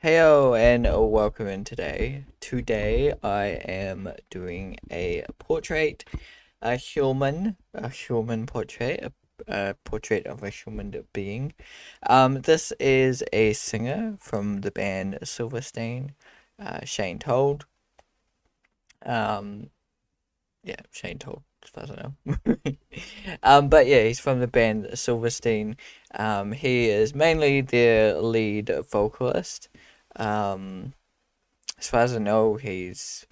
Heyo and welcome in today. Today I am doing a portrait, a human portrait, a portrait of a human being. This is a singer from the band Silverstein, Shane Told. Um, yeah, Shane Told, as far as I know. But yeah, he's from the band Silverstein. He is mainly their lead vocalist. Um, as far as I know, he's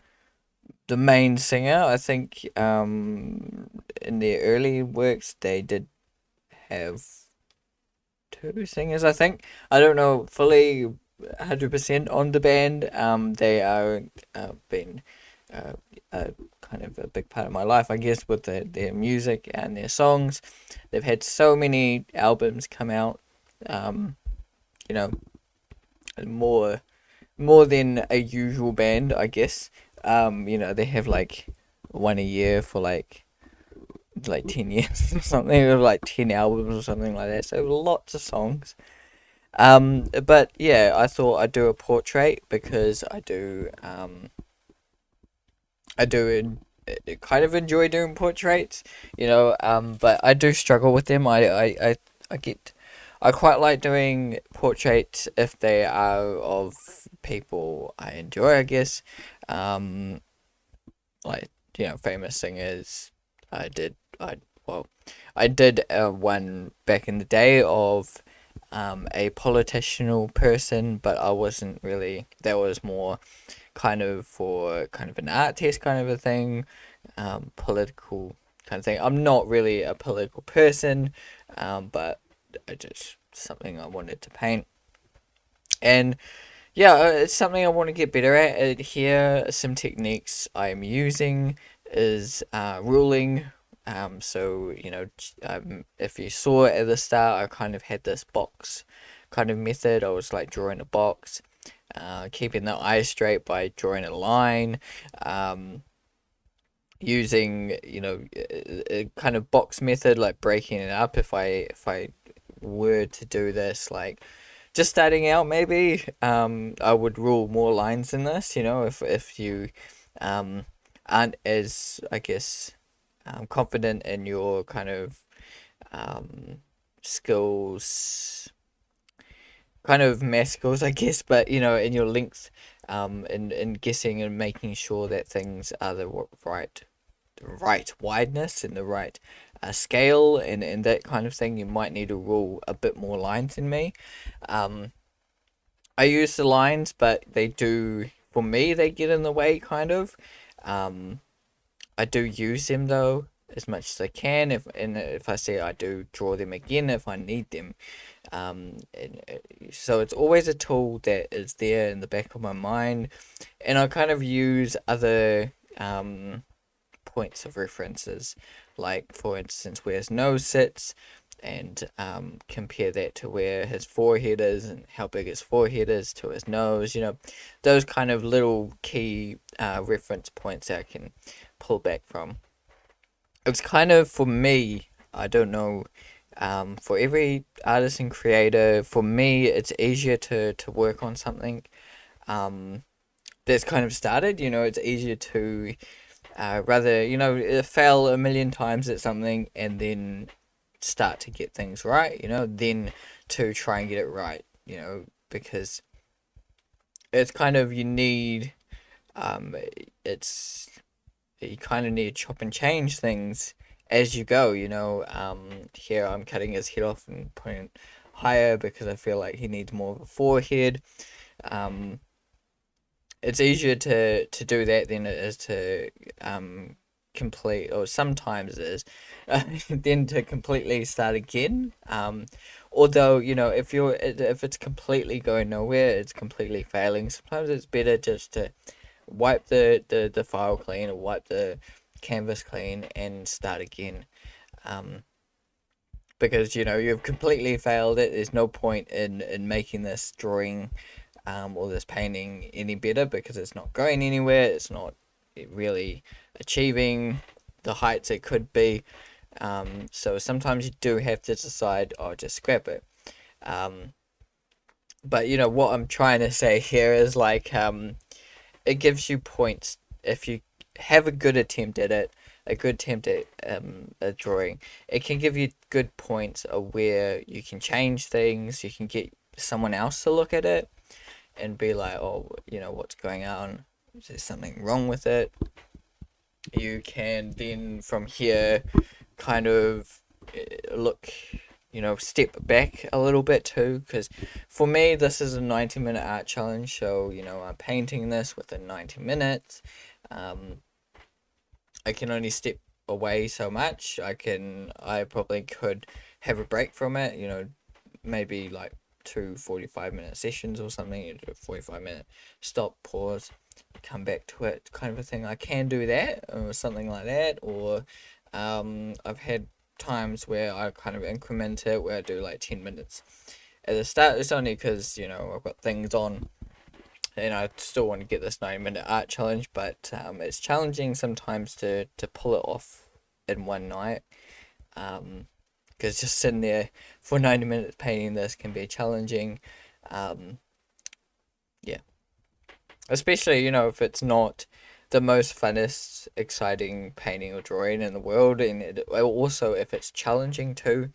the main singer. I think in their early works they did have two singers. I think I don't know fully 100% on the band. They are been uh, kind of a big part of my life, I guess, with their music and their songs. They've had so many albums come out. Um, you know, more more than a usual band, I guess. They have like one a year for like 10 years or something, or like 10 albums or something like that. So lots of songs. But yeah, I thought I'd do a portrait because kind of enjoy doing portraits, but I do struggle with them. I get I quite like doing portraits if they are of people I enjoy, I guess. Um, like famous singers. I did I well, I did one back in the day of a political person, but I wasn't really. That was more kind of for kind of an art test kind of a thing, political kind of thing. I'm not really a political person, but I just something I wanted to paint. And yeah, it's something I want to get better at. Here, some techniques I'm using is ruling. If you saw it at the start, I kind of had this box kind of method. I was like drawing a box, keeping the eye straight by drawing a line, um, using a kind of box method, like breaking it up. If I were to do this, like just starting out, maybe I would rule more lines in this. If you um, aren't as, I guess, confident in your kind of um, skills, kind of math skills, I guess, but in your length, in guessing and making sure that things are the right wideness and the right scale and that kind of thing, you might need to rule a bit more lines than me. Um, I use the lines, but they do, for me, they get in the way, kind of. Um, I do use them though as much as I can. If I say I do draw them again if I need them. So it's always a tool that is there in the back of my mind, and I kind of use other points of references, like for instance where his nose sits, and compare that to where his forehead is and how big his forehead is to his nose. Those kind of little key reference points that I can pull back from. It's kind of, for me, I don't know, for every artist and creator, for me, it's easier to work on something that's kind of started. It's easier to rather, fail a million times at something and then start to get things right, then to try and get it right, because it's kind of, um, it's, you kind of need to chop and change things as you go, here I'm cutting his head off and putting it higher because I feel like he needs more of a forehead. Um, it's easier to do that than it is to complete, or sometimes it is, then to completely start again. Although if it's completely going nowhere, it's completely failing. Sometimes it's better just to wipe the file clean, or wipe the canvas clean and start again. Um, because you've completely failed it. There's no point in making this drawing or this painting any better because it's not going anywhere. It's not really achieving the heights it could be. So sometimes you do have to decide, oh, just scrap it. Um, But what I'm trying to say here is like it gives you points if you have a good attempt at it, a good attempt at a drawing. It can give you good points of where you can change things. You can get someone else to look at it and be like, oh, what's going on? Is there something wrong with it? You can then from here kind of look, step back a little bit too, because for me, this is a 90-minute art challenge, so, I'm painting this within 90 minutes. Um, I can only step away so much. I probably could have a break from it, maybe like two 45-minute sessions or something. You do a 45-minute stop, pause, come back to it, kind of a thing. I can do that or something like that. Or I've had times where I kind of increment it, where I do like 10 minutes at the start. It's only because I've got things on and I still want to get this 90-minute art challenge, but it's challenging sometimes to pull it off in one night. Because just sitting there for 90 minutes painting this can be challenging. Um, yeah, especially if it's not the most funnest, exciting painting or drawing in the world, and also if it's challenging too.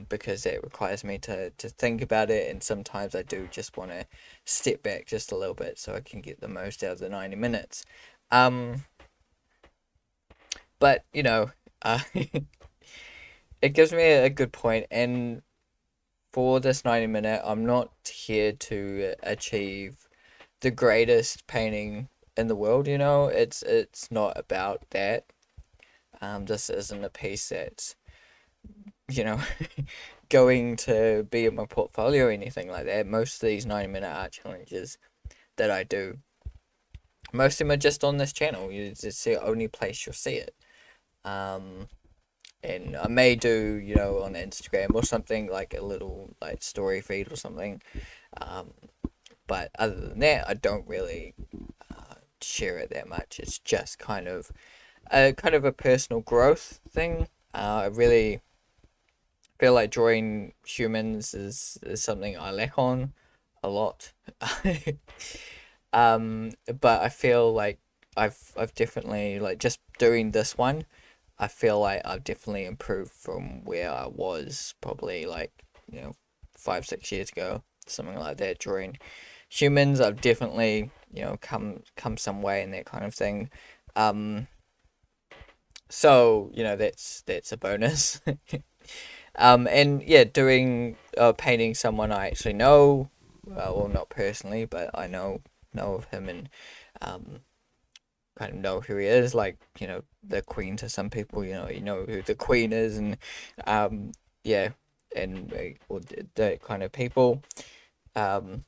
Because it requires me to think about it, and sometimes I do just want to step back just a little bit so I can get the most out of the 90 minutes. Um, but it gives me a good point, and for this 90 minute, I'm not here to achieve the greatest painting in the world. It's not about that. This isn't a piece that's you know going to be in my portfolio or anything like that. Most of these 90-minute art challenges that I do, most of them are just on this channel. It's the only place you'll see it. Um, and I may do, on Instagram or something, like a little like story feed or something. Um, but other than that, I don't really share it that much. It's just kind of a personal growth thing. I really feel like drawing humans is something I lack on a lot. But I feel like I've definitely, like, just doing this one, I feel like I've definitely improved from where I was probably like, 5, 6 years ago, something like that. Drawing humans, I've definitely, come some way in that kind of thing. Um, so that's a bonus. And yeah, doing painting someone I actually know, well, not personally, but I know of him, and um, kind of know who he is. Like, the Queen to some people, you know who the Queen is, and um, yeah, and or that kind of people, um,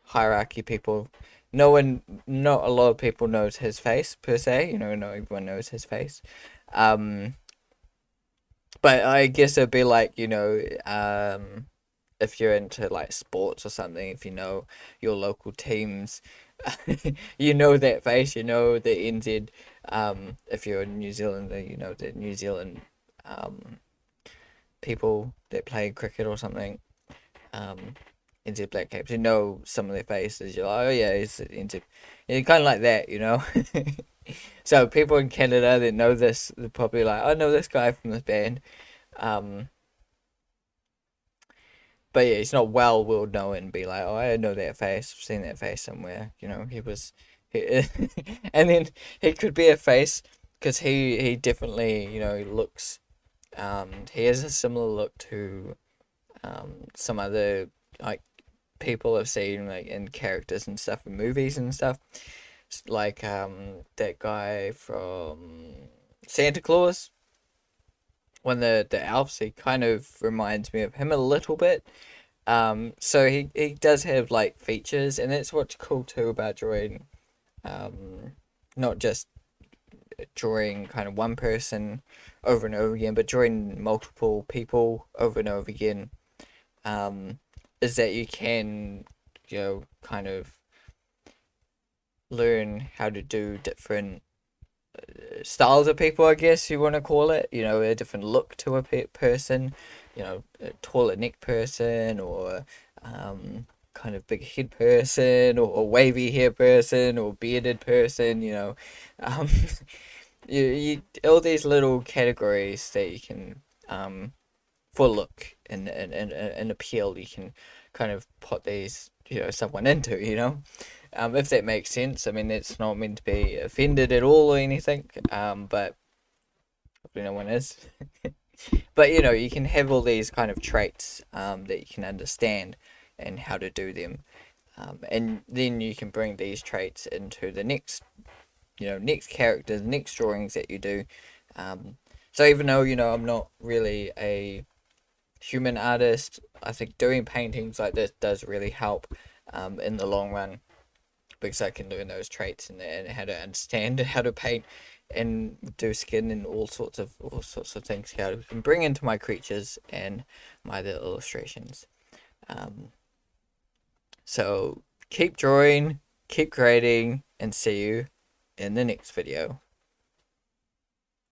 hierarchy people. Not a lot of people knows his face per se. Not everyone knows his face. Um, but I guess it'd be like, if you're into like sports or something, if you know your local teams, you know that face, you know the NZ. If you're a New Zealander, you know the New Zealand um, people that play cricket or something. NZ Black Caps, you know some of their faces. You're like, oh yeah, it's NZ. Yeah, kind of like that. So people in Canada that know this, they're probably like, I know this guy from this band. Um, But yeah, he's not well will know and be like, oh, I know that face. I've seen that face somewhere. He was, he, and then he could be a face because he definitely looks. He has a similar look to some other, like, people I've seen, like, in characters and stuff in movies and stuff. Like that guy from Santa Claus. When the elves, he kind of reminds me of him a little bit. So he does have like features, and that's what's cool too about drawing. Um, Not just drawing kind of one person over and over again, but drawing multiple people over and over again. Um, is that you can, kind of learn how to do different styles of people, I guess you want to call it. A different look to a person. A taller neck person, or kind of big head person, or wavy hair person, or bearded person, you know. Um, you all these little categories that you can for look and appeal, you can kind of put these, you know, someone into, you know. If that makes sense. I mean, it's not meant to be offended at all or anything, but hopefully no one is. But you know, you can have all these kind of traits that you can understand and how to do them, and then you can bring these traits into the next, you know, next characters, next drawings that you do. Um, so even though, you know, I'm not really a human artist, I think doing paintings like this does really help in the long run, because I can learn those traits and how to understand how to paint and do skin and all sorts of things how I can bring into my creatures and my little illustrations. Um, so keep drawing, keep creating, and see you in the next video.